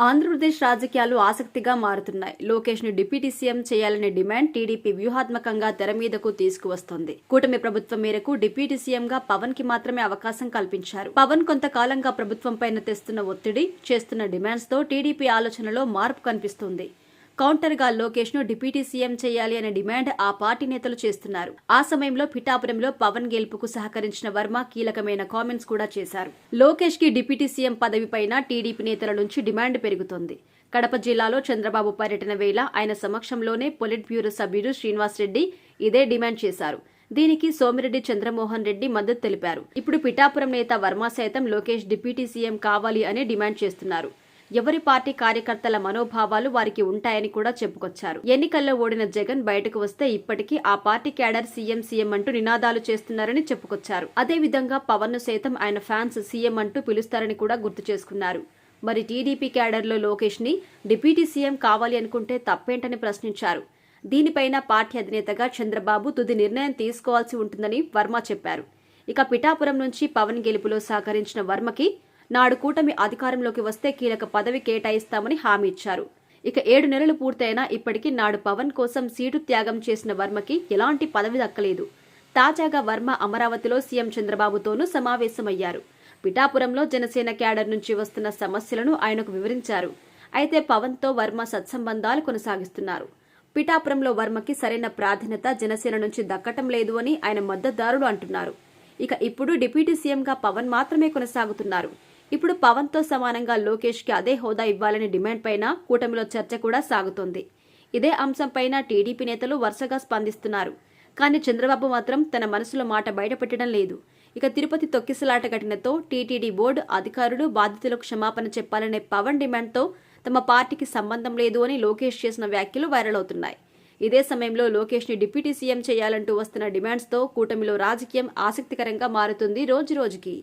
ఆంధ్రప్రదేశ్ రాజకీయాలు ఆసక్తిగా మారుతున్నాయి. లోకేష్ ను డిప్యూటీ సీఎం చేయాలనే డిమాండ్ టీడీపీ వ్యూహాత్మకంగా తెర మీదకు తీసుకువస్తోంది. కూటమి ప్రభుత్వం మేరకు డిప్యూటీ సీఎంగా పవన్ కి మాత్రమే అవకాశం కల్పించారు. పవన్ కొంతకాలంగా ప్రభుత్వంపైన తెస్తున్న ఒత్తిడి, చేస్తున్న డిమాండ్స్ తో టీడీపీ ఆలోచనలో మార్పు కనిపిస్తుంది. కౌంటర్ గా లోకేష్ ను డిప్యూటీ సీఎం చేయాలి అనే డిమాండ్ ఆ పార్టీ నేతలు చేస్తున్నారు. ఆ సమయంలో పిఠాపురంలో పవన్ గెలుపుకు సహకరించిన వర్మ కీలకమైన కామెంట్స్ కూడా చేశారు. లోకేష్ కి డిప్యూటీ సీఎం పదవిపైన టీడీపీ నేతల నుంచి డిమాండ్ పెరుగుతోంది. కడప జిల్లాలో చంద్రబాబు పర్యటన వేళ ఆయన సమక్షంలోనే పొలిట్ బ్యూరో సభ్యుడు శ్రీనివాస్ రెడ్డి ఇదే డిమాండ్ చేశారు. దీనికి సోమిరెడ్డి చంద్రమోహన్ రెడ్డి మద్దతు తెలిపారు. ఇప్పుడు పిఠాపురం నేత వర్మ సైతం లోకేష్ డిప్యూటీ సీఎం కావాలి అని డిమాండ్ చేస్తున్నారు. ఎవరి పార్టీ కార్యకర్తల మనోభావాలు వారికి ఉంటాయని కూడా చెప్పుకొచ్చారు. ఎన్నికల్లో ఓడిన జగన్ బయటకు వస్తే ఇప్పటికీ ఆ పార్టీ క్యాడర్ సీఎం అంటూ నినాదాలు చేస్తున్నారని చెప్పుకొచ్చారు. అదేవిధంగా పవన్ ను సైతం ఆయన ఫ్యాన్స్ సీఎం అంటూ పిలుస్తారని కూడా గుర్తు చేసుకున్నారు. మరి టీడీపీ క్యాడర్లో లోకేష్ ని డిప్యూటీ సీఎం కావాలి అనుకుంటే తప్పేంటని ప్రశ్నించారు. దీనిపైన పార్టీ అధినేతగా చంద్రబాబు తుది నిర్ణయం తీసుకోవాల్సి ఉంటుందని వర్మ చెప్పారు. ఇక పిఠాపురం నుంచి పవన్ గెలుపులో సహకరించిన వర్మకి నాడు కూటమి అధికారంలోకి వస్తే కీలక పదవి కేటాయిస్తామని హామీ ఇచ్చారు. ఇక 7 నెలలు పూర్తయినా ఇప్పటికీ నాడు పవన్ కోసం సీటు త్యాగం చేసిన వర్మకి ఎలాంటి పదవి దక్కలేదు. తాజాగా వర్మ అమరావతిలో సీఎం చంద్రబాబుతోనూ సమావేశమయ్యారు. పిఠాపురంలో జనసేన క్యాడర్ నుంచి వస్తున్న సమస్యలను ఆయనకు వివరించారు. అయితే పవన్ తో వర్మ సత్సంబంధాలు కొనసాగిస్తున్నారు. పిఠాపురంలో వర్మకి సరైన ప్రాధాన్యత జనసేన నుంచి దక్కటం లేదు అని ఆయన మద్దతుదారులు అంటున్నారు. ఇక ఇప్పుడు డిప్యూటీ సీఎంగా పవన్ మాత్రమే కొనసాగుతున్నారు. ఇప్పుడు పవన్ తో సమానంగా లోకేష్ కి అదే హోదా ఇవ్వాలనే డిమాండ్ పైన కూటమిలో చర్చ కూడా సాగుతోంది. ఇదే అంశంపైన టీడీపీ నేతలు వరుసగా స్పందిస్తున్నారు. కానీ చంద్రబాబు మాత్రం తన మనసులో మాట బయటపెట్టడం లేదు. ఇక తిరుపతి తొక్కిసలాట ఘటనతో టీటీడీ బోర్డు అధికారులు బాధితులకు క్షమాపణ చెప్పాలనే పవన్ డిమాండ్ తో తమ పార్టీకి సంబంధం లేదు అని లోకేష్ చేసిన వ్యాఖ్యలు వైరల్ అవుతున్నాయి. ఇదే సమయంలో లోకేష్ ని డిప్యూటీ సీఎం చేయాలంటూ వస్తున్న డిమాండ్స్ తో కూటమిలో రాజకీయం ఆసక్తికరంగా మారుతుంది రోజురోజుకి.